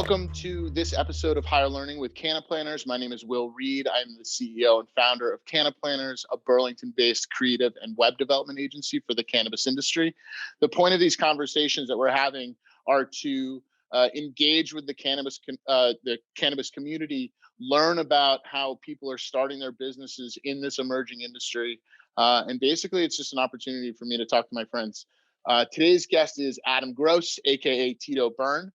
Welcome to this episode of Higher Learning with CannaPlanners. My name is Will Reed. I'm the CEO and founder of CannaPlanners, a Burlington-based creative and web development agency for the cannabis industry. The point of these conversations that we're having are to engage with the cannabis community, learn about how people are starting their businesses in this emerging industry, and basically, it's just an opportunity for me to talk to my friends. Today's guest is Adam Gross, aka Tito Bern.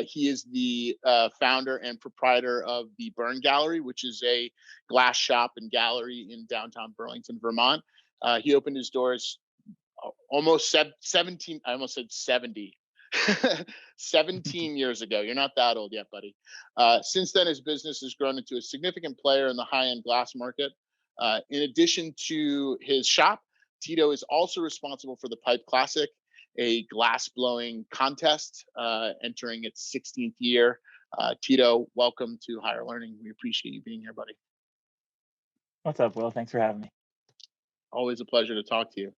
He is the founder and proprietor of the Bern Gallery, which is a glass shop and gallery in downtown Burlington, Vermont. He opened his doors almost 17, I almost said 70, 17 years ago. You're not that old yet, buddy. Since then, his business has grown into a significant player in the high-end glass market. In addition to his shop, Tito is also responsible for the Pipe Classic, a glass blowing contest entering its 16th year. Tito, welcome to Higher Learning. We appreciate you being here, buddy. What's up, Will? Thanks for having me. Always a pleasure to talk to you.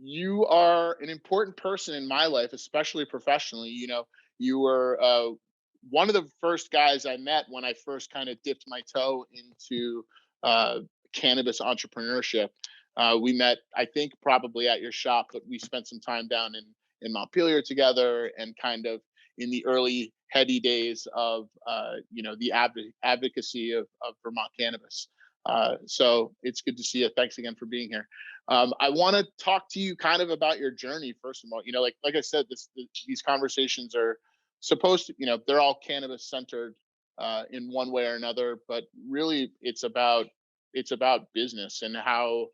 You are an important person in my life, especially professionally. You know, you were one of the first guys I met when I first kind of dipped my toe into cannabis entrepreneurship. We met, I think, probably at your shop, but we spent some time down in Montpelier together, and kind of in the early heady days of the advocacy of Vermont cannabis. So it's good to see you. Thanks again for being here. I want to talk to you kind of about your journey. First of all, like I said, these conversations are supposed to, they're all cannabis centered in one way or another, but really it's about business and how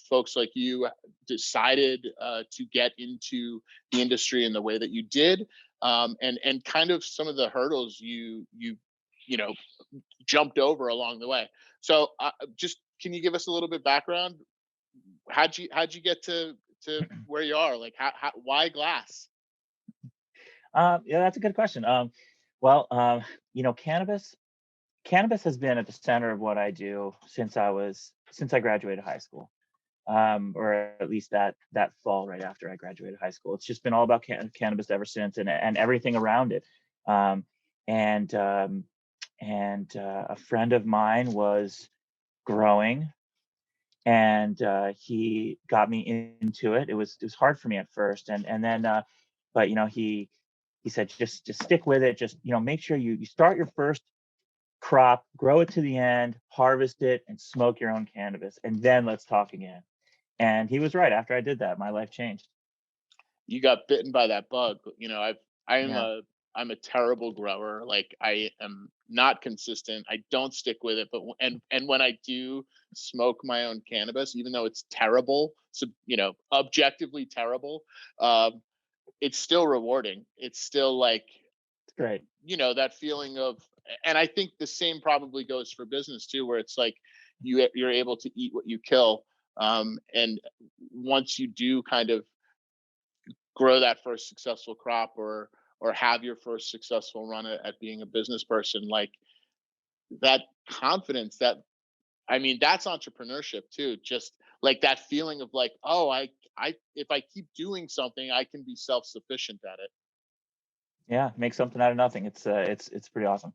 folks like you decided to get into the industry in the way that you did, and kind of some of the hurdles you jumped over along the way. So just can you give us a little bit background? How'd you get to where you are? Like why glass? Yeah, that's a good question. Cannabis has been at the center of what I do since I graduated high school, or at least that fall right after I graduated high school. It's just been all about cannabis ever since, and everything around it. And a friend of mine was growing, and he got me into it. It was hard for me at first, and then but he said just stick with it. Just make sure you start your first crop, grow it to the end, harvest it, and smoke your own cannabis, and then let's talk again. And he was right. After I did that, my life changed. You got bitten by that bug. Yeah. I'm a terrible grower. Like, I am not consistent. I don't stick with it. But and when I do smoke my own cannabis, even though it's terrible, so objectively terrible, it's still rewarding. It's still like, It's great. that feeling of, and I think the same probably goes for business too, where it's like you're able to eat what you kill. And once you do kind of grow that first successful crop, or have your first successful run at being a business person, like that confidence, that's entrepreneurship too. Just like that feeling of like, oh, I if I keep doing something, I can be self-sufficient at it. Yeah, make something out of nothing. It's pretty awesome.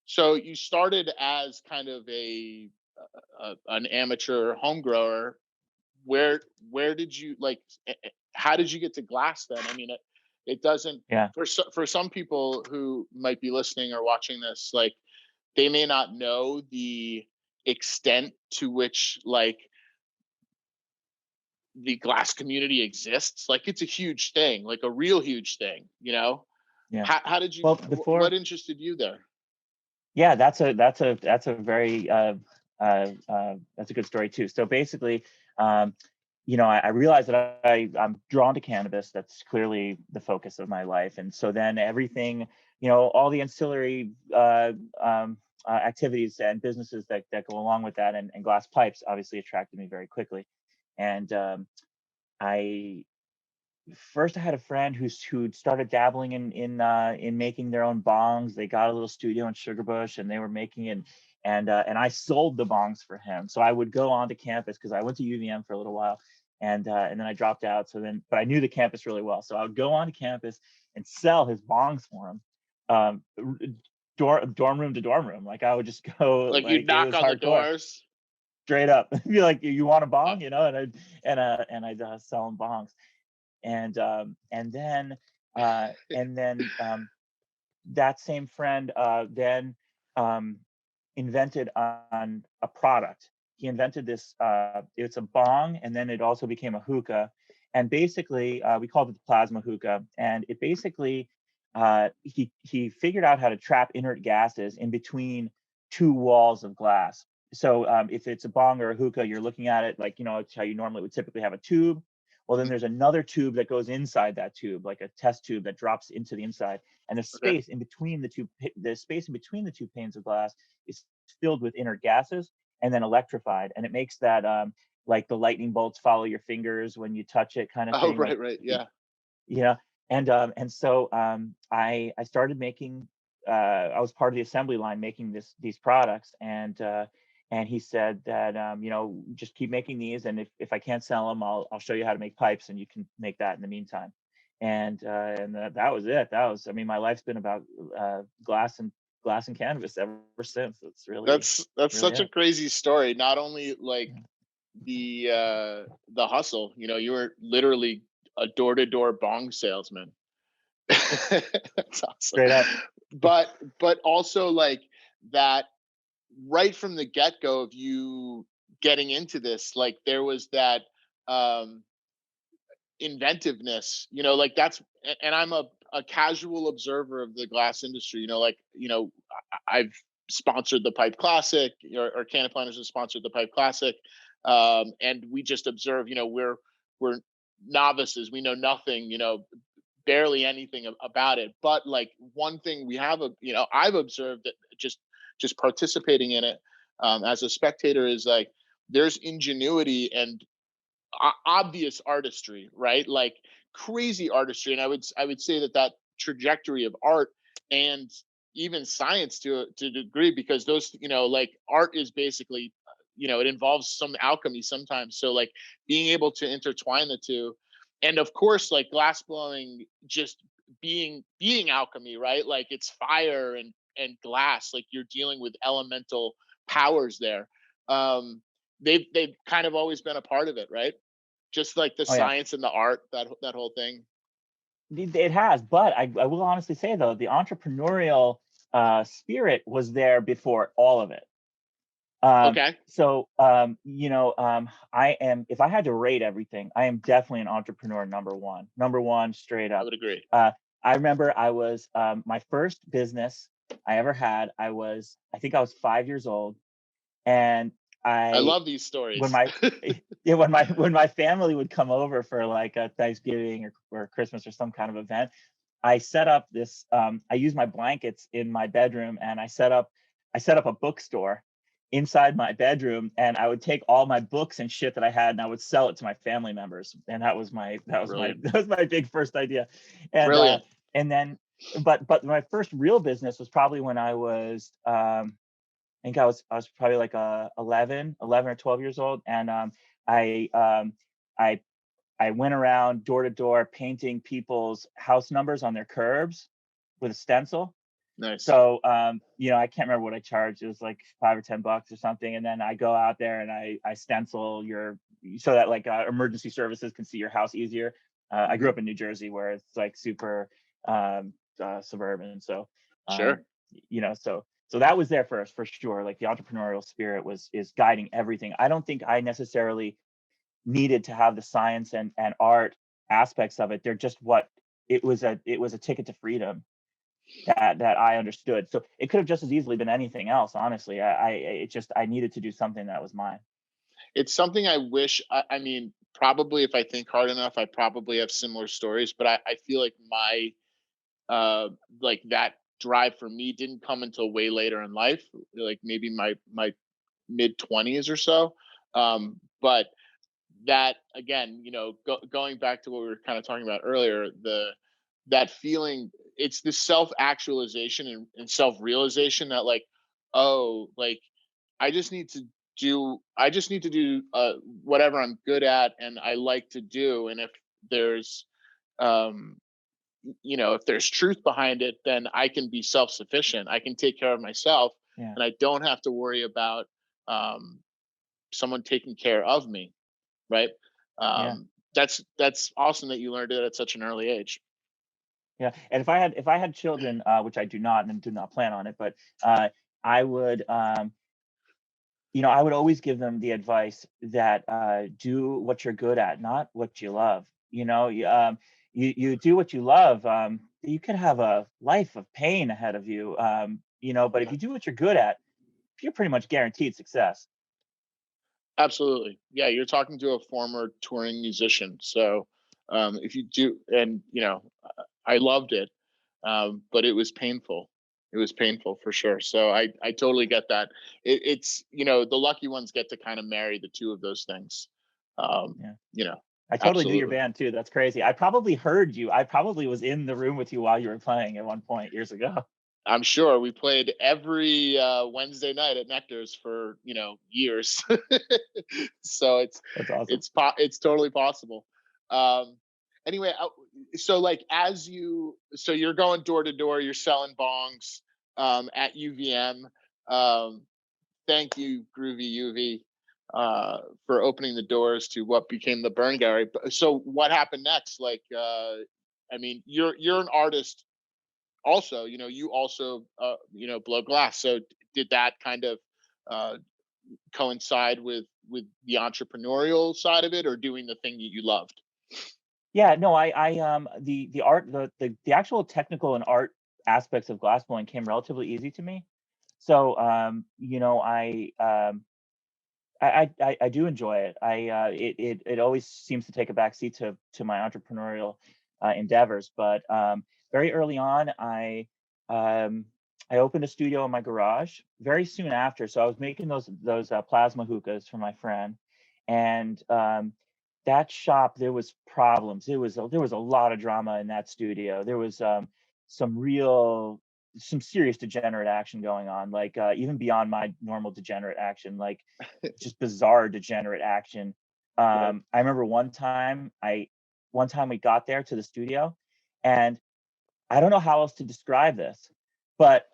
So you started as kind of an amateur home grower. Where did you how did you get to glass then? I mean, it doesn't, Yeah. for some people who might be listening or watching this, like, they may not know the extent to which like the glass community exists. Like, it's a huge thing, like a real huge thing. Yeah. How did you? Well, What interested you there? yeah, that's a very that's a good story too. So basically, I realized that I'm drawn to cannabis. That's clearly the focus of my life. And so then everything, all the ancillary activities and businesses that go along with that, and glass pipes obviously attracted me very quickly. And I had a friend who'd started dabbling in making their own bongs. They got a little studio in Sugarbush, and they were making it. And I sold the bongs for him. So I would go onto campus, because I went to UVM for a little while, and then I dropped out. But I knew the campus really well. So I would go onto campus and sell his bongs for him. dorm room to dorm room. Like I would just go, Like you'd like it knock was on the hardcore, doors. straight up. Be like, you want a Uh, bong, and I'd sell them bongs, and then that same friend then invented on a product. He invented this. It's a bong, and then it also became a hookah. And basically, we called it the Plasma Hookah. And it basically, he figured out how to trap inert gases in between two walls of glass. So if it's a bong or a hookah, you're looking at it like, it's how you normally would typically have a tube. Well, then there's another tube that goes inside that tube, like a test tube that drops into the inside, and the okay. space in between the two panes of glass is filled with inert gases and then electrified, and it makes that like the lightning bolts follow your fingers when you touch it kind of Oh, thing. Like, right. Yeah. yeah. And so I started making. I was part of the assembly line making these products, and he said that just keep making these, and if I can't sell them, I'll show you how to make pipes, and you can make that in the meantime. And that was it. I mean, my life's been about glass and cannabis ever since. It's really That's really such a it. crazy story. Not only like Yeah. the hustle, you were literally a door-to-door bong salesman. That's awesome. Straight up. But also like that right from the get-go of you getting into this, like there was that um inventiveness, like and I'm a casual observer of the glass industry, like, I've sponsored the Pipe Classic, or CannaPlanners has sponsored the Pipe Classic. And we just observe, we're novices, we know nothing, barely anything about it. But like one thing we have, I've observed that just participating in it as a spectator is like there's ingenuity and obvious artistry, right? Like crazy artistry. And I would say that trajectory of art and even science to a degree, because those, like art is basically, it involves some alchemy sometimes. So like being able to intertwine the two, and of course, like glass blowing just being alchemy, right? Like it's fire and glass, like you're dealing with elemental powers there. They've kind of always been a part of it, right? Just like the Oh yeah. science and the art, that whole thing. It has, but I will honestly say though, the entrepreneurial spirit was there before all of it. Okay, I am, if I had to rate everything, I am definitely an entrepreneur number one, straight I up. would agree. I remember I was, my first business I ever had, I think I was 5 years old. And I I, love these when stories. my, yeah, when my family would come over for like a Thanksgiving or Christmas or some kind of event, I set up this, I used my blankets in my bedroom, and I set up a bookstore inside my bedroom, and I would take all my books and shit that I had, and I would sell it to my family members. And that was my that was my Brilliant, that was my big first idea. And brilliant. and then but my first real business was probably when I was I think I was probably like 11 or 12 years old. And I I I went around door to door painting people's house numbers on their curbs with a stencil. Nice. So, I can't remember what I charged. It was like $5 or $10 or something. And then I go out there and I stencil so that like emergency services can see your house easier. I grew Hmm. up in New Jersey, where it's like super suburban. So, um, Sure. so that was there first for sure. Like the entrepreneurial spirit is guiding everything. I don't think I necessarily needed to have the science and art aspects of it. They're just what it was a ticket to freedom that I understood. So it could have just as easily been anything else. Honestly, I needed to do something that was mine. It's something I wish. I mean, probably if I think hard enough, I probably have similar stories. But I feel like my like that drive for me didn't come until way later in life, like maybe my mid 20s or so. But that again, going back to what we were kind of talking about earlier, that feeling, it's the self-actualization and self-realization that like, oh, like I just need to do whatever I'm good at and I like to do. And if there's um if there's truth behind it, then I can be self-sufficient. I can take care of myself, Yeah. and I don't have to worry about someone taking care of me. Right. Yeah. That's awesome that you learned it at such an early age. Yeah. And if I had children, which I do not and do not plan on it, but I would I would always give them the advice that do what you're good at, not what you love. You do what you love. You could have a life of pain ahead of you. But if Yeah, you do what you're good at, you're pretty much guaranteed success. absolutely. Yeah, you're talking to a former touring musician. So if you do, and I loved it, but it was painful. It was painful for sure. So I totally get that. It's the lucky ones get to kind of marry the two of those things. Um, Yeah. you know, I totally knew your absolutely. band too. That's crazy. I probably heard you. I probably was in the room with you while you were playing at one point years ago. I'm sure we played every Wednesday night at Nectar's for years, so That's awesome. it's totally possible. Um, anyway, so like so you're going door to door, you're selling bongs at UVM. Um, Thank you, Groovy UV, for opening the doors to what became the Bern Gallery. So what happened next? Like, I mean, you're an artist also, you also blow glass. So did that kind of uh coincide with the entrepreneurial side of it, or doing the thing that you loved? Yeah, no, the art, the actual technical and art aspects of glassblowing came relatively easy to me. So, I do enjoy it. It always seems to take a backseat to my entrepreneurial endeavors. But very early on, um, I opened a studio in my garage. Very soon after, so I was making those plasma hookahs for my friend, and that shop, there was problems. There was a lot of drama in that studio. There was some real some serious degenerate action going on, like even beyond my normal degenerate action, like just bizarre degenerate action. Right. I remember one time we got there to the studio, and I don't know how else to describe this, but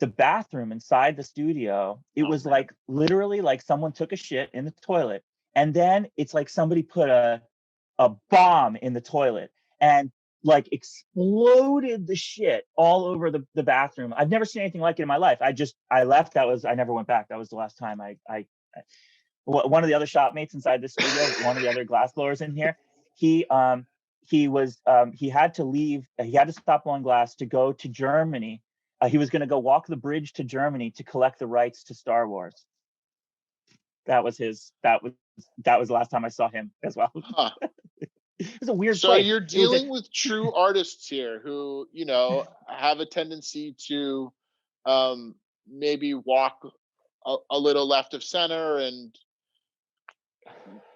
the bathroom inside the studio, it Oh was man. like literally like someone took a shit in the toilet, and then it's like somebody put a bomb in the toilet and like exploded the shit all over the bathroom. I've never seen anything like it in my life. I left. I never went back. That was the last time one of the other shopmates inside the studio, one of the other glass blowers in here, he he had to leave. He had to stop blowing glass to go to Germany. He was going to go walk the bridge to Germany to collect the rights to Star Wars. That was his. That was the last time I saw him as well. Huh. It was a weird So place. you're It was a dealing with true artists here who have a tendency to maybe walk a little left of center and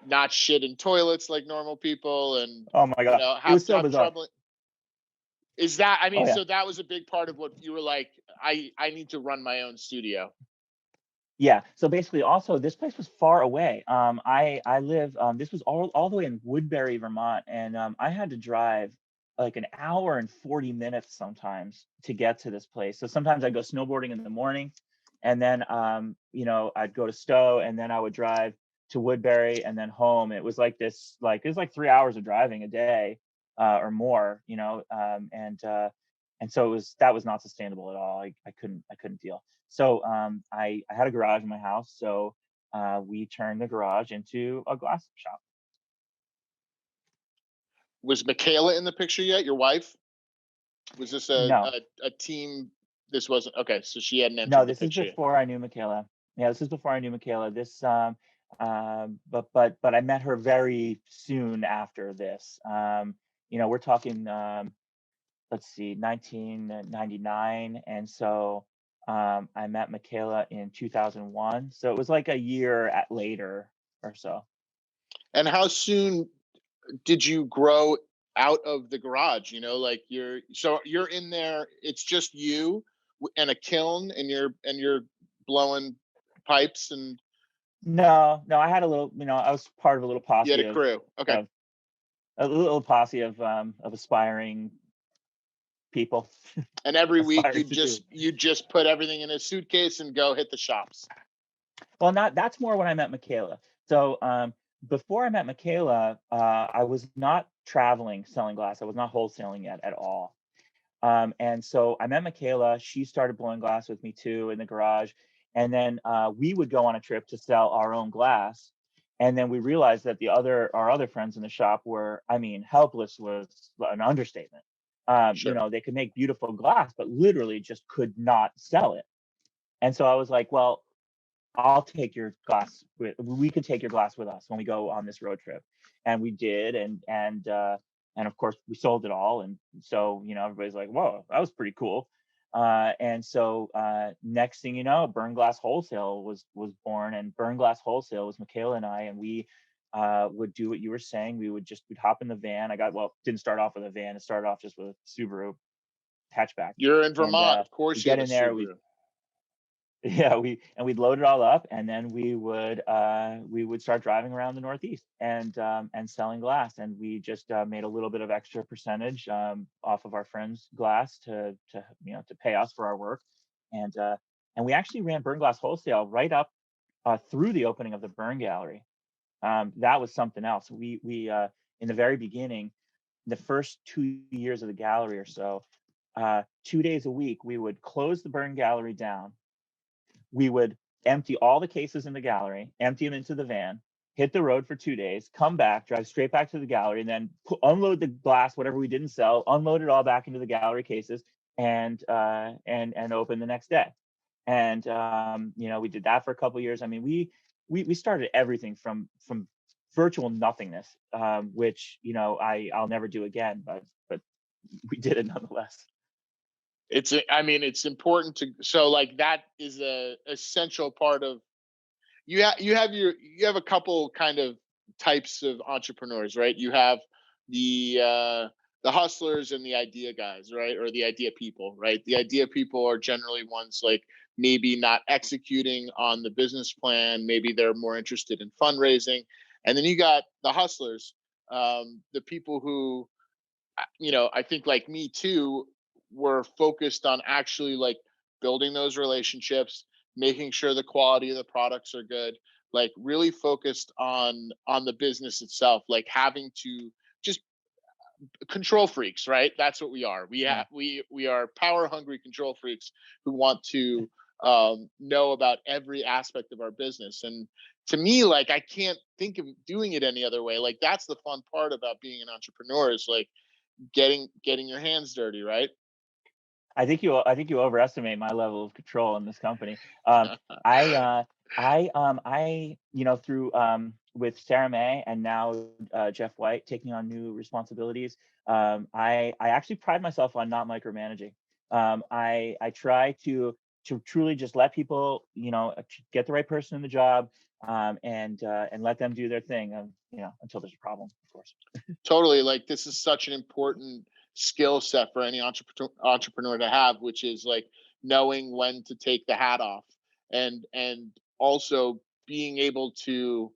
not shit in toilets like normal people, and Oh my god, it was so have bizarre. trouble. Is that, I Oh mean, yeah. so that was a big part of what you were like, I need to run my own studio. Yeah. So basically, also this place was far away. I live. This was all the way in Woodbury, Vermont, and I had to drive like an hour and 40 minutes sometimes to get to this place. So sometimes I'd go snowboarding in the morning, and then I'd go to Stowe, and then I would drive to Woodbury and then home. It was like this, like it was like 3 hours of driving a day, or more, and so that was not sustainable at all. I couldn't deal. So I had a garage in my house, so we turned the garage into a glass shop. Was Michaela in the picture yet? Your wife? Was this No, a team? This wasn't okay. So she hadn't no, entered the this is picture yet. before I knew Michaela. Yeah, this is before I knew Michaela. But I met her very soon after this. We're talking, let's see, 1999, and so I met Michaela in 2001. So it was like a year later or so. And how soon did you grow out of the garage? Like you're in there. It's just you and a kiln, and you're blowing pipes, and No, no, I had a little, I was part of a little you had posse a crew. Okay. of a little posse of aspiring people. And every week Aspiring to do. you just put everything in a suitcase and go hit the shops. Well, that's more when I met Michaela. So before I met Michaela, I was not traveling selling glass. I was not wholesaling yet at all. And so I met Michaela. She started blowing glass with me too in the garage. And then we would go on a trip to sell our own glass. And then we realized that our other friends in the shop were, I mean, helpless was an understatement. Sure. They could make beautiful glass, but literally just could not sell it. And so I was like, well, I'll take your glass we could take your glass with us when we go on this road trip. And we did, and of course we sold it all. And so, everybody's like, whoa, that was pretty cool. And so next thing you know, Bern Glass Wholesale was born, and Bern Glass Wholesale was Michaela and I, and we would do what you were saying. We'd hop in the van. Didn't start off with a van. It started off just with a Subaru hatchback. You're in And Vermont, of course we you get have a in there, Subaru. we'd load it all up, and then we would start driving around the Northeast and selling glass. And we just made a little bit of extra percentage off of our friends' glass to pay us for our work. And we actually ran Bern Glass Wholesale right up through the opening of the Bern Gallery. That was something else. We in the very beginning, the first 2 years of the gallery or so, 2 days a week, we would close the Bern Gallery down. We would empty all the cases in the gallery, empty them into the van, hit the road for 2 days, come back, drive straight back to the gallery, and then unload the glass, whatever we didn't sell, unload it all back into the gallery cases, and open the next day. And we did that for a couple of years. I mean, we started everything from virtual nothingness, which I'll never do again, but we did it nonetheless. It's important so like that is a essential part of you have a couple kind of types of entrepreneurs, right? You have the hustlers and the idea guys, right? Or the idea people, right? The idea people are generally ones like maybe not executing on the business plan, maybe they're more interested in fundraising. And then you got the hustlers, the people who I think like me too, were focused on actually like building those relationships, making sure the quality of the products are good, like really focused on the business itself, like having to just control freaks, right? That's what we are. Yeah. We are power hungry control freaks who want to know about every aspect of our business. And to me, like I can't think of doing it any other way. Like that's the fun part about being an entrepreneur is like getting your hands dirty, right? I think you overestimate my level of control in this company. I through with Sarah May and now Jeff White taking on new responsibilities. I actually pride myself on not micromanaging. I try to truly just let people get the right person in the job, and let them do their thing, until there's a problem, of course. Totally. Like this is such an important skill set for any entrepreneur to have, which is like knowing when to take the hat off, and also being able to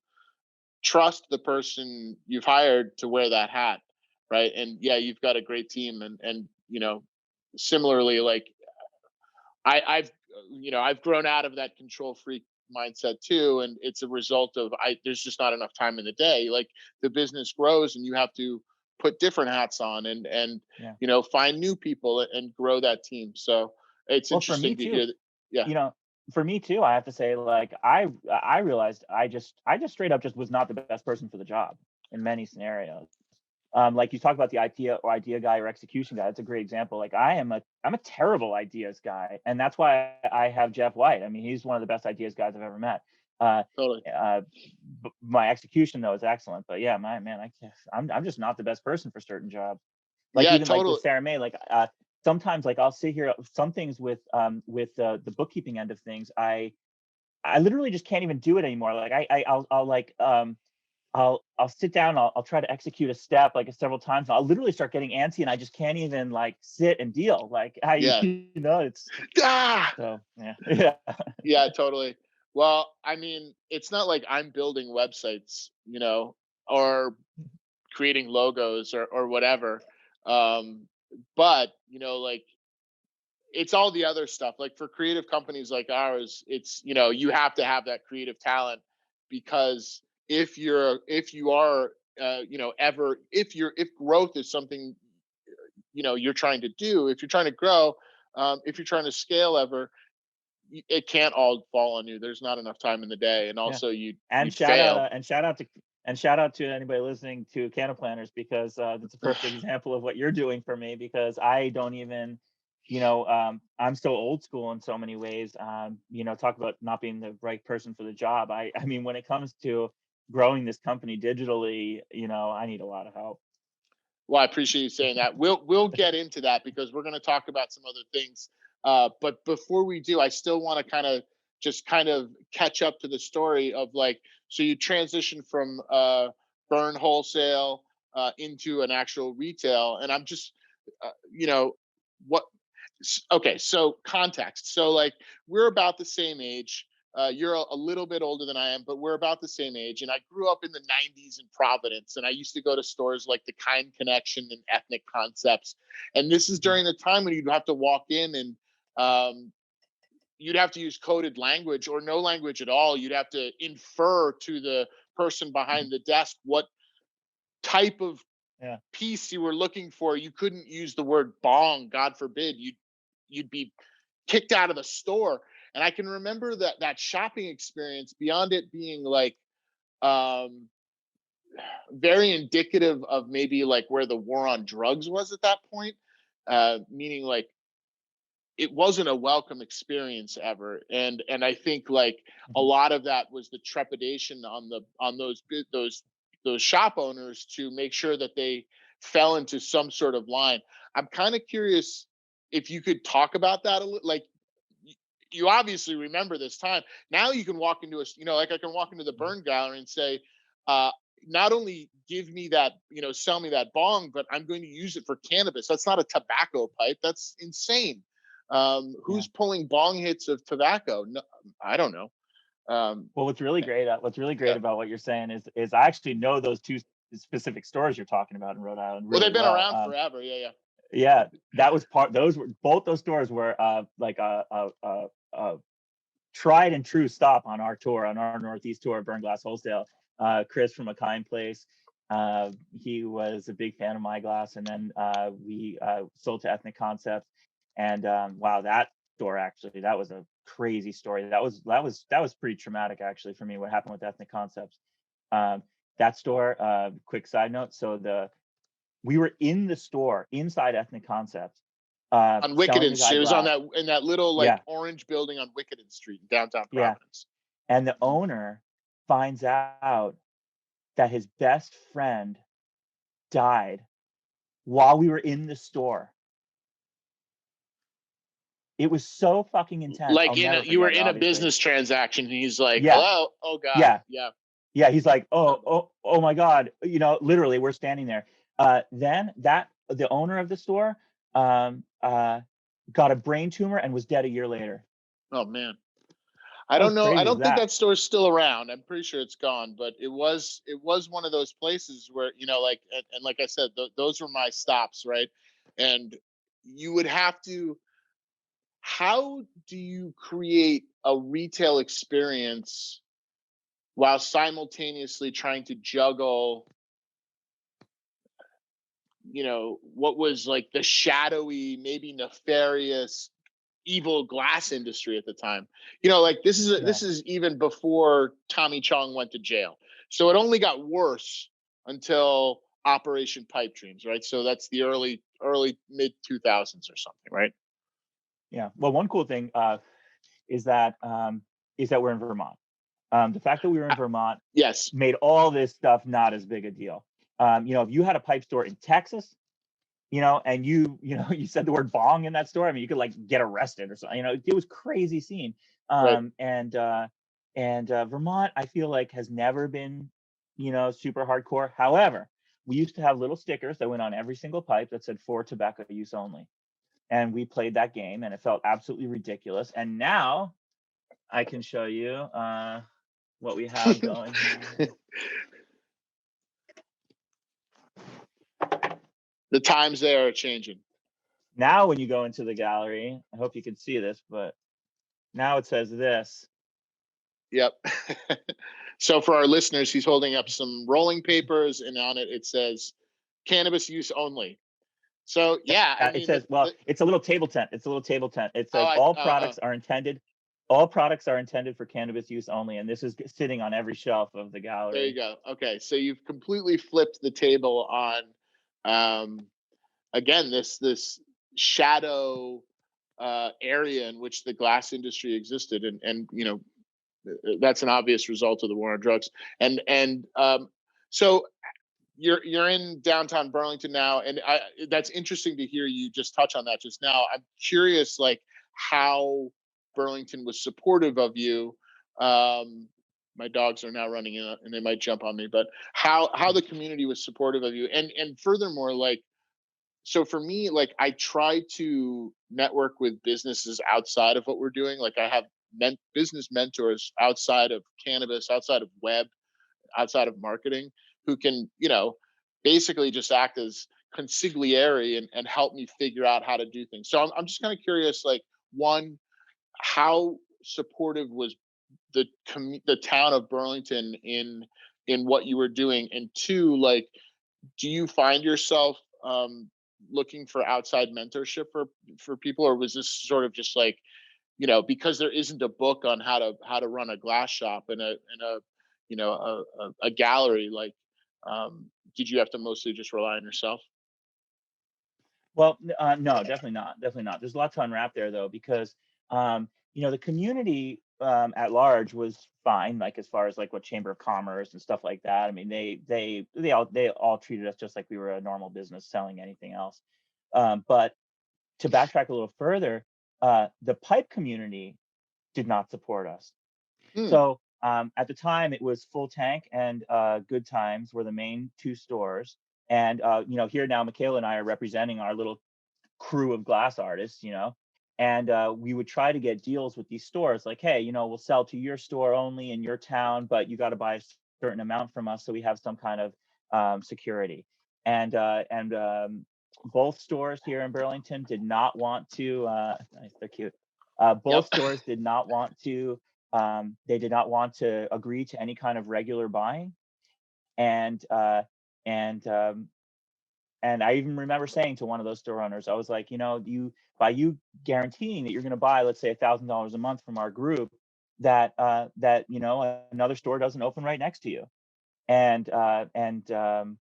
trust the person you've hired to wear that hat, right? And yeah, you've got a great team, and similarly, like I've grown out of that control freak mindset too, and it's a result of there's just not enough time in the day. Like the business grows, and you have to put different hats on, and Yeah. find new people and grow that team. So it's Well, for me interesting to too. hear that. Yeah, For me too, I have to say, like I realized I just straight up just was not the best person for the job in many scenarios. Like you talk about the idea guy or execution guy. That's a great example. Like I'm a terrible ideas guy, and that's why I have Jeff White. I mean, he's one of the best ideas guys I've ever met. totally. My execution though is excellent, but yeah, my man, I'm just not the best person for certain jobs. Like Yeah, even like totally. with Sarah May, like sometimes like I'll sit here some things with the bookkeeping end of things. I literally just can't even do it anymore. Like I'll like I'll sit down, I'll try to execute a step like several times, and I'll literally start getting antsy, and I just can't even like sit and deal. Like Yeah. it's Ah! so yeah. Yeah. Yeah, totally. Well, I mean, it's not like I'm building websites, or creating logos or whatever. but like it's all the other stuff. Like for creative companies like ours, it's you have to have that creative talent, because if you are ever if growth is something you're trying to do, if you're trying to grow, if you're trying to scale ever, it can't all fall on you. There's not enough time in the day, and Yeah. also you And fail. shout out to anybody listening to CannaPlanners, because that's a perfect example of what you're doing for me, because I don't even, I'm so old school in so many ways. Talk about not being the right person for the job. I mean, when it comes to growing this company digitally, I need a lot of help. Well, I appreciate you saying that. We'll get into that, because we're going to talk about some other things. But before we do, I still want to kind of catch up to the story of like, so you transitioned from Bern wholesale into an actual retail, and I'm just, what? Okay, so context. So like we're about the same age. You're a little bit older than I am, but we're about the same age. And I grew up in the 90s in Providence, and I used to go to stores like the Kind Connection and Ethnic Concepts. And this is during the time when you'd have to walk in and you'd have to use coded language or no language at all. You'd have to infer to the person behind the desk what type of Yeah. piece you were looking for. You couldn't use the word bong, God forbid. You'd be kicked out of the store. And I can remember that shopping experience, beyond it being like very indicative of maybe like where the war on drugs was at that point, meaning like it wasn't a welcome experience ever. And I think like a lot of that was the trepidation on those shop owners to make sure that they fell into some sort of line. I'm kind of curious if you could talk about that a little. Like you obviously remember this time. Now you can walk into like I can walk into the Bern Gallery and say, not only give me that, sell me that bong, but I'm going to use it for cannabis. That's not a tobacco pipe. That's insane. Who's pulling bong hits of tobacco? No, I don't know. Well, what's really great about what you're saying is I actually know those two specific stores you're talking about in Rhode Island really they've been well. around forever. Yeah. Yeah, that was both those stores were like a tried and true stop on our tour, on our Northeast tour of Burn Glass Wholesale. Chris from A Kind Place, he was a big fan of my glass, and then we sold to Ethnic Concepts. And wow, that store, actually, that was a crazy story. That was pretty traumatic, actually, for me, what happened with Ethnic Concepts. That store, quick side note, so we were in the store inside Ethnic Concepts, on Wickeden Street. It was on in that little like orange building on Wickeden Street in downtown Providence. And the owner finds out that his best friend died while we were in the store. It was so fucking intense. Like you were in a business transaction, and he's like, "Hello, oh god, yeah." He's like, "Oh my god," literally, we're standing there. Then the owner of the store got a brain tumor and was dead a year later. Oh man, I don't know. I don't think that store's still around. I'm pretty sure it's gone, but it was one of those places where like and like I said, those were my stops, right? And you would have to. How do you create a retail experience while simultaneously trying to juggle, what was like the shadowy, maybe nefarious, evil glass industry at the time? Like this is even before Tommy Chong went to jail. So it only got worse until Operation Pipe Dreams, right? So that's the early mid 2000s or something, right? Yeah. Well, one cool thing is that we're in Vermont. The fact that we were in Vermont made all this stuff not as big a deal. If you had a pipe store in Texas, and you said the word bong in that store, I mean, you could like get arrested or something. It was crazy scene. And Vermont, I feel like, has never been, super hardcore. However, we used to have little stickers that went on every single pipe that said "for tobacco use only." And we played that game, and it felt absolutely ridiculous. And now I can show you what we have going here. The times there are changing. Now, when you go into the gallery, I hope you can see this, but now it says this. Yep. So for our listeners, he's holding up some rolling papers, and on it it says cannabis use only. So yeah, I It mean, says, well, it's a little table tent. It's a little table tent. It oh, says I, all products are intended for cannabis use only, and this is sitting on every shelf of the there you gallery. go. Okay, so you've completely flipped the table on, um, again, this shadow area in which the glass industry existed, and that's an obvious result of the war on drugs. And so you're in downtown Burlington now, and that's interesting to hear you just touch on that just now. I'm curious, like, how Burlington was supportive of you. Um, my dogs are now running in, and they might jump on me, but how the community was supportive of you, and furthermore, like, so for me, like, I try to network with businesses outside of what we're doing. Like, I have business mentors outside of cannabis, outside of web, outside of marketing, who can, basically just act as consigliere and help me figure out how to do things. So I'm just kind of curious, like, one, how supportive was the town of Burlington in what you were doing, and two, like, do you find yourself looking for outside mentorship for people, or was this sort of just like, because there isn't a book on how to run a glass shop and a a gallery, like, did you have to mostly just rely on yourself? Well, no, definitely not. Definitely not. There's a lot to unwrap there, though, because the community at large was fine, like as far as like what Chamber of Commerce and stuff like that. I mean, they all treated us just like we were a normal business selling anything else. But to backtrack a little further, the pipe community did not support us. Hmm. So at the time, it was Full Tank and Good Times were the main two stores. And here now, Michaela and I are representing our little crew of glass artists, and we would try to get deals with these stores, like, hey, we'll sell to your store only in your town, but you got to buy a certain amount from us so we have some kind of security. And both stores here in Burlington did not want to. They're cute. Both Yep. stores did not want to. They did not want to agree to any kind of regular buying, and and um, and I even remember saying to one of those store owners, I was like, by you guaranteeing that you're going to buy, let's say, $1,000 a month from our group, that another store doesn't open right next to you, and uh, and um,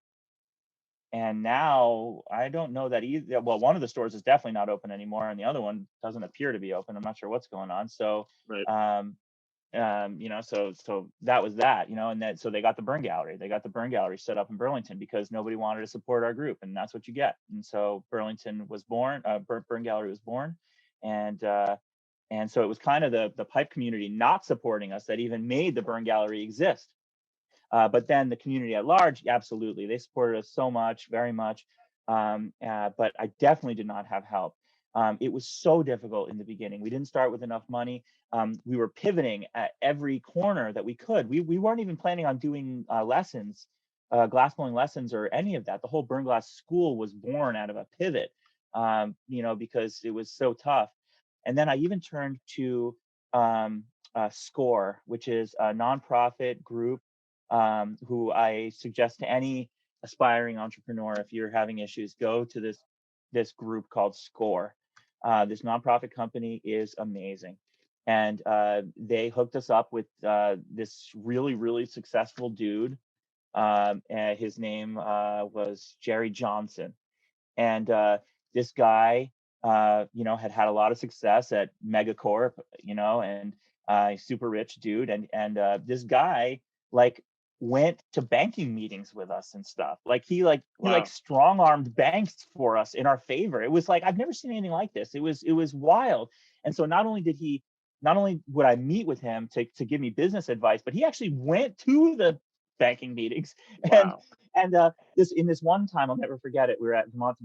and now I don't know that either. Well, one of the stores is definitely not open anymore, and the other one doesn't appear to be open. I'm not sure what's going on. So Right. um, so that was that, and then so they got the Bern Gallery. They got the Bern Gallery set up in Burlington because nobody wanted to support our group, and that's what you get. And so Burlington was born. Bern Gallery was born, and so it was kind of the pipe community not supporting us that even made the Bern Gallery exist. But then the community at large, absolutely, they supported us so much, very much. But I definitely did not have help. It was so difficult in the beginning. We didn't start with enough money. We were pivoting at every corner that we could. We weren't even planning on doing lessons, glass blowing lessons or any of that. The whole Burn Glass School was born out of a pivot, because it was so tough. And then I even turned to SCORE, which is a nonprofit group, who I suggest to any aspiring entrepreneur. If you're having issues, go to this group called SCORE. This nonprofit company is amazing, and they hooked us up with this really, really successful dude. And his name was Jerry Johnson, and this guy, had a lot of success at Megacorp, and super rich dude, and this guy, like, went to banking meetings with us and stuff. Like he Wow. strong armed banks for us in our favor. It was like I've never seen anything like this. It was wild. And so not only would I meet with him to give me business advice, but he actually went to the banking meetings and Wow. this one time, I'll never forget it. We were at Vermont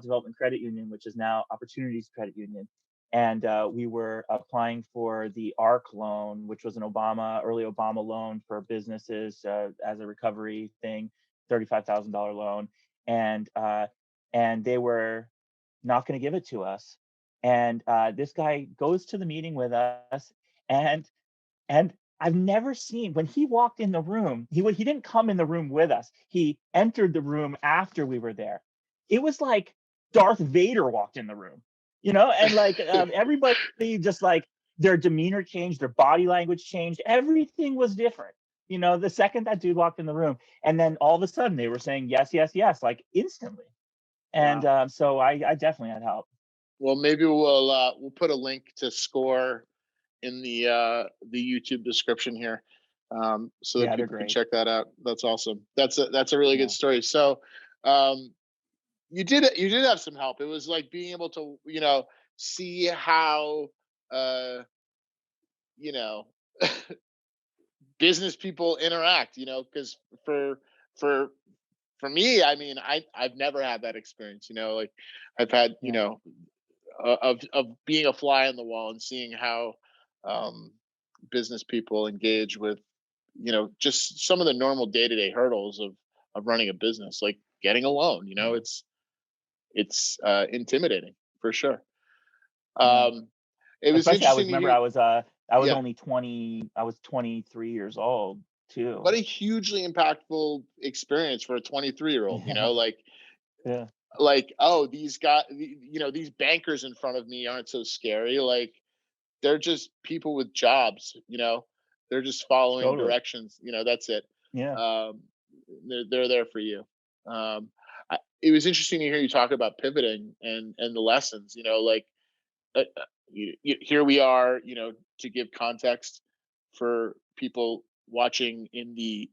Development Credit Union, which is now Opportunities Credit Union, and we were applying for the ARC loan, which was an early Obama loan for businesses as a recovery thing, $35,000 loan, and they were not going to give it to us. And this guy goes to the meeting with us, and and I've never seen, when he walked in the room, he didn't come in the room with us. He entered the room after we were there. It was like Darth Vader walked in the room, and like everybody just like their demeanor changed, their body language changed, everything was different. The second that dude walked in the room, and then all of a sudden they were saying yes, yes, yes, like instantly. And Wow. so I definitely had help. Well, maybe we'll put a link to Score in the YouTube description here, so that Yeah, they're people can great. check that out. That's awesome. That's a really Yeah. good story. So, um, you did have some help. It was like being able to see how uh, you know business people interact. Because for for for me, I mean, I've never had that experience. Like I've had Yeah. of being a fly on the wall and seeing how um, business people engage with just some of the normal day-to-day hurdles of running a business, like getting a loan. Yeah. It's intimidating for sure. Yeah. um it was Especially interesting to hear. I was Yeah, only 20, I was 23 years old too. what a hugely impactful experience for a 23-year-old. Yeah. Yeah. Oh, these guys, these bankers in front of me aren't so scary. Like, they're just people with jobs. They're just following Totally. directions. That's it. Yeah. um they're there for you. It was interesting to hear you talk about pivoting and the lessons. Like, here we are. To give context for people watching in the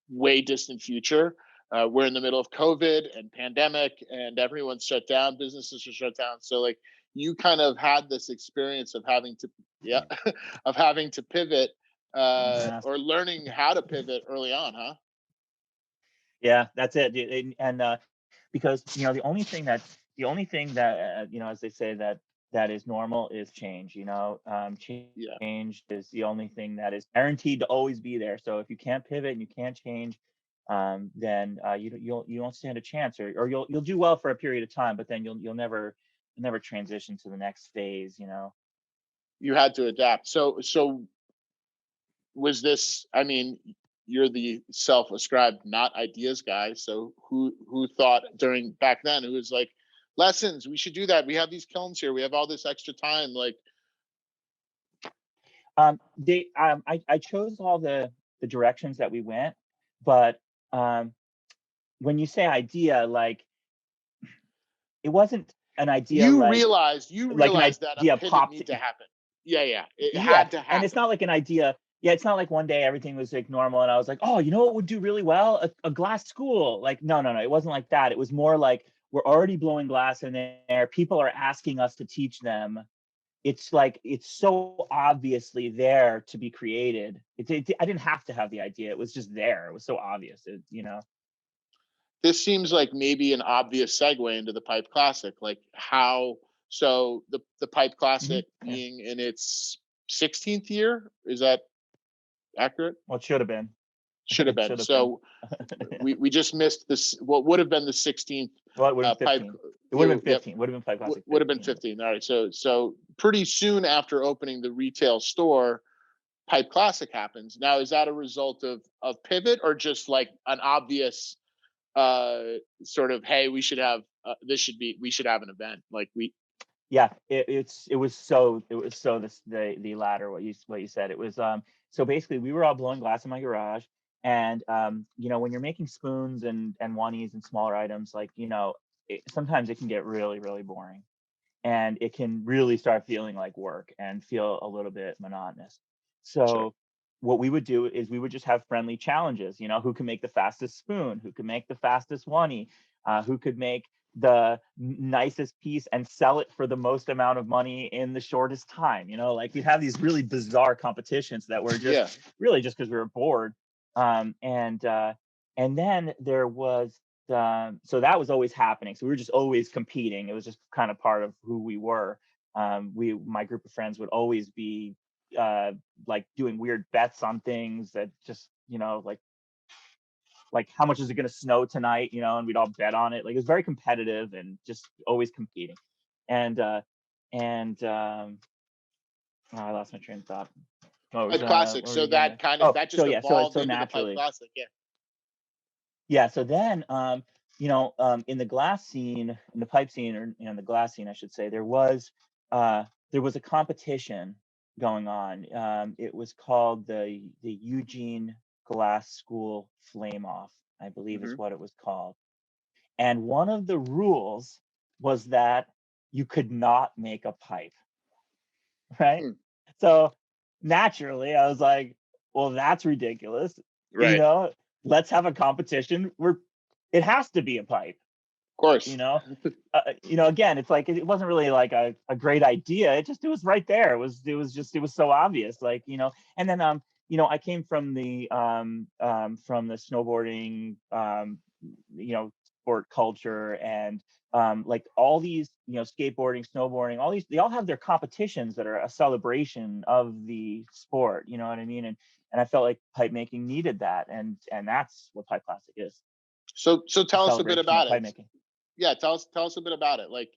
way distant future. We're in the middle of COVID and pandemic, and everyone's shut down. Businesses are shut down. So, like, you kind of had this experience of having to, yeah, of having to pivot, Yeah. or learning how to pivot early on, huh? Yeah, that's it. And because the only thing that as they say, that is normal is change. Yeah, Change is the only thing that is guaranteed to always be there. So if you can't pivot and you can't change, then you won't stand a chance, or you'll do well for a period of time, but then you'll never transition to the next phase. you had to adapt. So was this? I mean, you're the self-ascribed not ideas guy. So who thought during back then? Who was like, lessons? We should do that. We have these kilns here. We have all this extra time. Like, I chose all the directions that we went, but when you say idea, like, it wasn't an idea you like an realized that a idea pivot popped. need to happen. Yeah, yeah, it Yeah, had to and it's happen. not like an idea. Yeah, it's not like one day everything was like normal and I was like, oh, you know what would do really well? A glass school. Like, no, no, no. It wasn't like that. It was more like, we're already blowing glass in there. People are asking us to teach them. It's like, it's so obviously there to be created. I didn't have to have the idea. It was just there. It was so obvious. This seems like maybe an obvious segue into the Pipe Classic. Like, how? So the Pipe Mhm. Classic Yeah. being in its 16th year, is that accurate? Well, it should have been. Should have It been. should have been. So we just missed this. What would have been the 16th Well, it would have been Pipe? 15. It would have You been Yep, 15. Would have been Five Classic would have been 15. But 15. All right. So pretty soon after opening the retail store, Pipe Classic happens. Now, is that a result of pivot, or just like an obvious sort of, hey, we should have we should have an event, like we. yeah, it was so the latter, what you said. It was so basically we were all blowing glass in my garage, and when you're making spoons and oneys and smaller items, like, sometimes it can get really, really boring, and it can really start feeling like work and feel a little bit monotonous. Sure. So what we would do is we would just have friendly challenges. Who can make the fastest spoon, who can make the fastest oney, who could make the nicest piece and sell it for the most amount of money in the shortest time. Like, we'd have these really bizarre competitions that were just Yeah. really just because we were bored. And then there was so that was always happening. So we were just always competing. It was just kind of part of who we were. My group of friends would always be like doing weird bets on things that just, like, like how much is it going to snow tonight, you know, and we'd all bet on it. Like it was very competitive and just always competing. And oh, I lost my train of thought. A classic. So that kind of that just evolved so into the pipe naturally. classic. Yeah. Yeah. So then, you know, in the glass scene, in the pipe scene, or you know, the glass scene, I should say, there was a competition going on. It was called the Eugene Glass School Flame Off, I believe is what it was called. And one of the rules was that you could not make a pipe, right? Hmm. So naturally, I was like, well, that's ridiculous. You Right. know, let's have a competition where it has to be a pipe. Of course. You know, again, it's like it wasn't really like a great idea. It was right there. It was so obvious. Like, you know, and then you know, I came from the snowboarding you know, sport culture, and like all these, you know, skateboarding, snowboarding, all these, they all have their competitions that are a celebration of the sport, you know what I mean? And I felt like pipe making needed that, and that's what Pipe Classic is. So tell us a bit about pipe it. making. Yeah, tell us a bit about it. Like,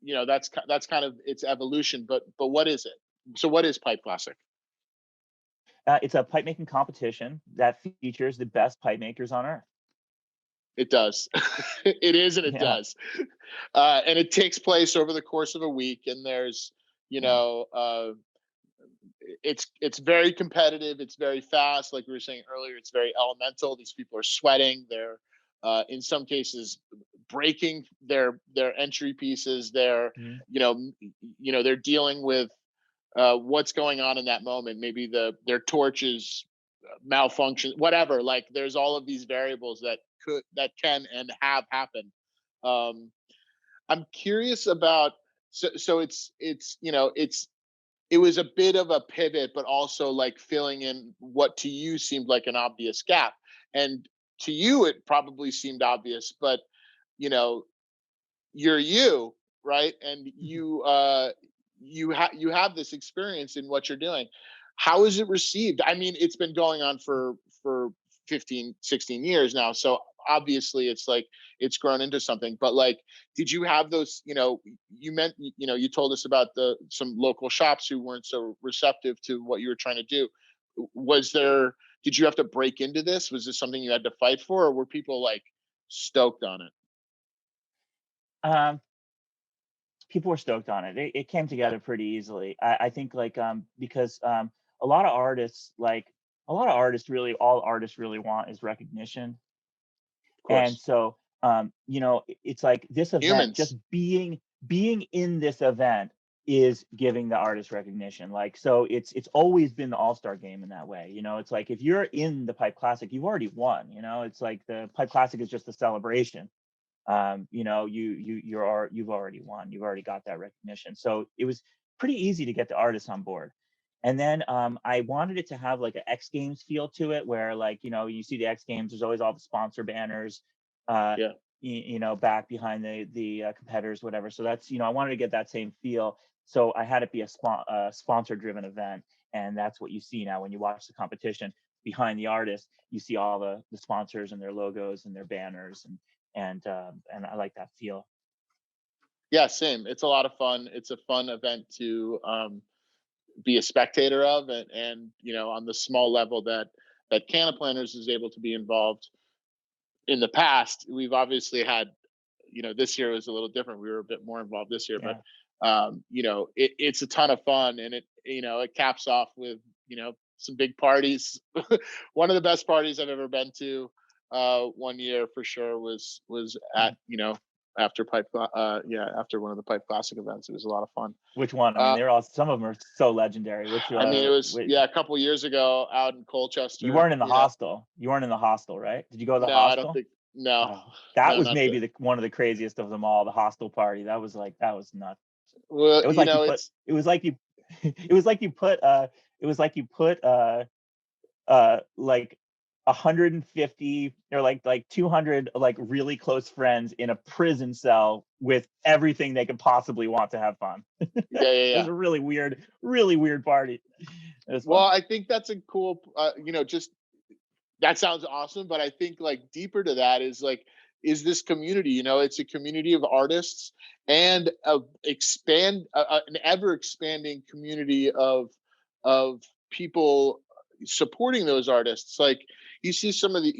you know, that's kind of its evolution, but what is it? So what is Pipe Classic? It's a pipe making competition that features the best pipe makers on earth. It does. It is, and it Yeah. does. And it takes place over the course of a week, and there's, you know, it's very competitive. It's very fast. Like we were saying earlier, it's very elemental. These people are sweating. They're, in some cases, breaking their entry pieces. They're, you know, they're dealing with what's going on in that moment. Maybe their torches malfunction, whatever. Like there's all of these variables that can and have happened. Um, I'm curious about, so it's you know, it was a bit of a pivot, but also like filling in what to you seemed like an obvious gap, and to you it probably seemed obvious, but you know, you're you, right? And you have this experience in what you're doing. How is it received? I mean, it's been going on for 15, 16 years now, so obviously it's like it's grown into something. But like, did you have those, you know, you know, you told us about some local shops who weren't so receptive to what you were trying to do. Did you have to break into this? Was this something you had to fight for, or were people like stoked on it? People were stoked on it. It came together pretty easily. I think like because a lot of artists really, all artists really want is recognition. Of And course. so you know, it's like this event, Humans. just being in this event is giving the artist recognition. Like, so it's always been the all-star game in that way. You know, it's like if you're in the Pipe Classic, you've already won. You know, it's like the Pipe Classic is just a celebration. You know, you've already won. You've already got that recognition. So it was pretty easy to get the artists on board. And then I wanted it to have like an X Games feel to it, where like, you know, you see the X Games, there's always all the sponsor banners, Yeah. you know, back behind the competitors, whatever. So that's, you know, I wanted to get that same feel. So I had it be a sponsor driven event. And that's what you see now when you watch the competition. Behind the artist, you see all the sponsors and their logos and their banners, and I like that feel. Yeah, same. It's a lot of fun. It's a fun event to be a spectator of, and you know, on the small level that CannaPlanners is able to be involved. In the past, we've obviously had, you know, this year was a little different. We were a bit more involved this year, Yeah. but you know, it's a ton of fun, and it, you know, it caps off with, you know, some big parties. One of the best parties I've ever been to, one year for sure, was at, you know, after after one of the Pipe Classic events. It was a lot of fun. Which one? I mean, they're all, some of them are so legendary. I mean, it was, Which, yeah, a couple years ago out in you Colchester. weren't in the You know, hostel. You weren't in the hostel, right? Did you go to the no, I don't hostel? think, no, Oh, that no, was not maybe the. one of the craziest of them all. The hostel party. That was nuts. Well, It was you like know, it's it was like you, it was like you put like 150 or like 200 like really close friends in a prison cell with everything they could possibly want to have fun. yeah, yeah, It was yeah. a really weird party. It was Well, fun. I think that's a cool, you know, just that sounds awesome. But I think like deeper to that is like, is this community, it's a community of artists and an ever expanding community of people supporting those artists. Like you see some of the,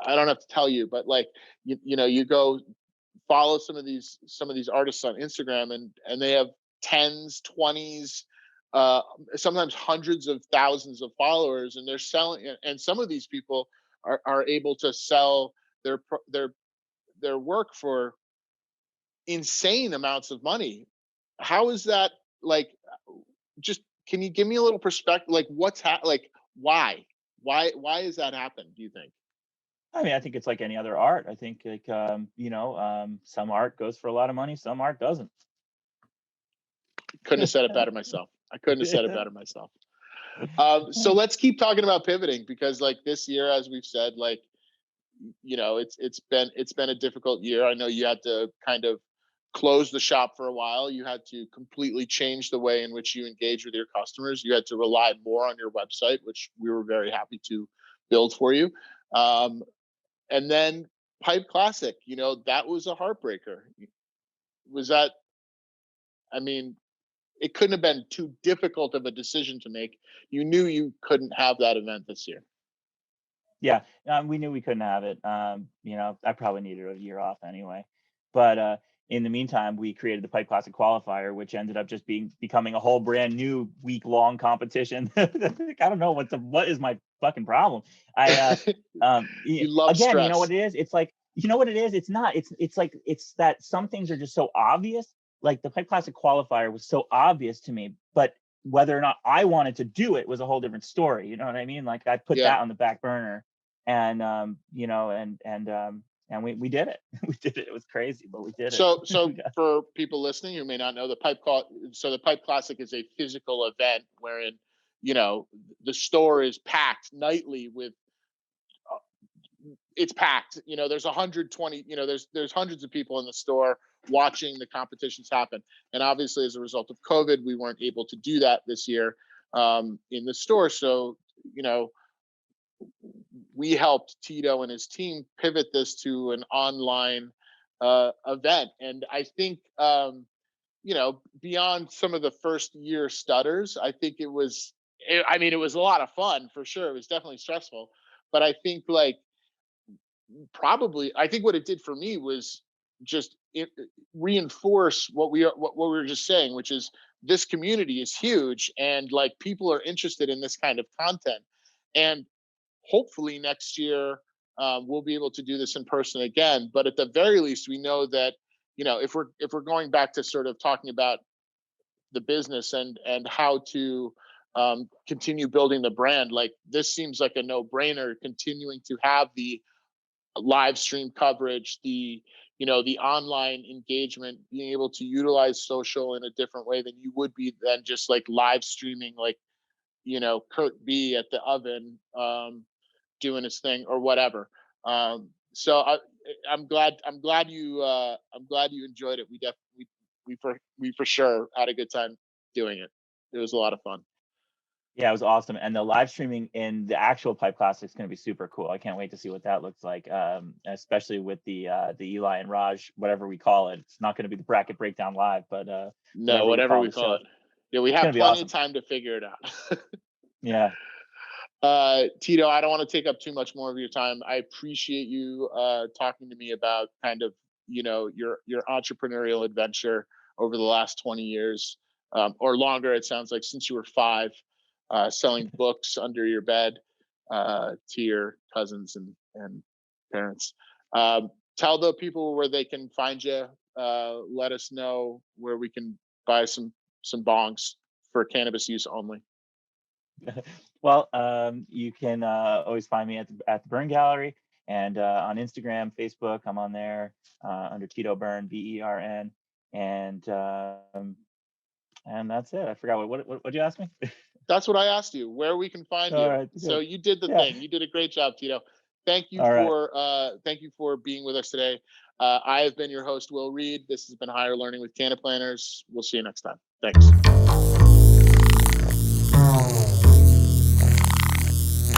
I don't have to tell you, but like, you go follow some of these artists on Instagram, and they have tens, 20s, sometimes hundreds of thousands of followers, and they're selling. And some of these people are able to sell their work for insane amounts of money. How is that? Like, just can you give me a little perspective? Like, like why has that happened? Do you think? I mean, I think it's like any other art. I think like some art goes for a lot of money, some art doesn't. Couldn't have said it better myself. I couldn't have said it better myself. So let's keep talking about pivoting, because like this year, as we've said, like, it's been a difficult year. I know you had to kind of close the shop for a while. You had to completely change the way in which you engage with your customers. You had to rely more on your website, which we were very happy to build for you. And then Pipe Classic, that was a heartbreaker. Was that, I mean, it couldn't have been too difficult of a decision to make. You knew you couldn't have that event this year. Yeah, we knew we couldn't have it. I probably needed a year off anyway. But in the meantime, we created the Pipe Classic qualifier, which ended up just becoming a whole brand new week-long competition. I don't know what is my fucking problem. You love again, stress. you know what it is? It's like, you know what it is? It's not. It's like it's that some things are just so obvious. Like the Pipe Classic qualifier was so obvious to me, but whether or not I wanted to do it was a whole different story. You know what I mean? Like I put that on the back burner, and and we did it. We did it. It was crazy, but we did it. So for people listening who may not know, the Pipe Classic is a physical event wherein, the store is packed nightly with, it's packed. There's 120, there's hundreds of people in the store watching the competitions happen. And obviously, as a result of COVID, we weren't able to do that this year in the store. So, we helped Tito and his team pivot this to an online event. And I think, beyond some of the first year stutters, I think it was a lot of fun for sure. It was definitely stressful, but I think like, I think what it did for me was just reinforce what we were just saying, which is this community is huge, and like people are interested in this kind of content. And hopefully next year we'll be able to do this in person again. But at the very least, we know that, if we're going back to sort of talking about the business and how to continue building the brand, like this seems like a no-brainer, continuing to have the live stream coverage, the online engagement, being able to utilize social in a different way than you would be than just like live streaming, like, Kurt B at the oven doing his thing or whatever. So I'm glad you enjoyed it. We for sure had a good time doing it. It was a lot of fun. Yeah, it was awesome. And the live streaming in the actual Pipe Classic is going to be super cool. I can't wait to see what that looks like, especially with the Eli and Raj, whatever we call it. It's not going to be the bracket breakdown live, but whatever we call it. Yeah, we have plenty of time to figure it out. Yeah. Tito, I don't want to take up too much more of your time. I appreciate you talking to me about kind of, your entrepreneurial adventure over the last 20 years or longer. It sounds like since you were 5. Selling books under your bed to your cousins and parents. Tell the people where they can find you. Let us know where we can buy some bongs for cannabis use only. Well, you can always find me at the Bern Gallery, and on Instagram, Facebook. I'm on there under Tito Bern, BERN, and that's it. I forgot what you asked me. That's what I asked you, where we can find you. Right, so you did the thing. You did a great job, Tito. Thank you for being with us today. I have been your host, Will Reed. This has been Higher Learning with CannaPlanners. We'll see you next time. Thanks.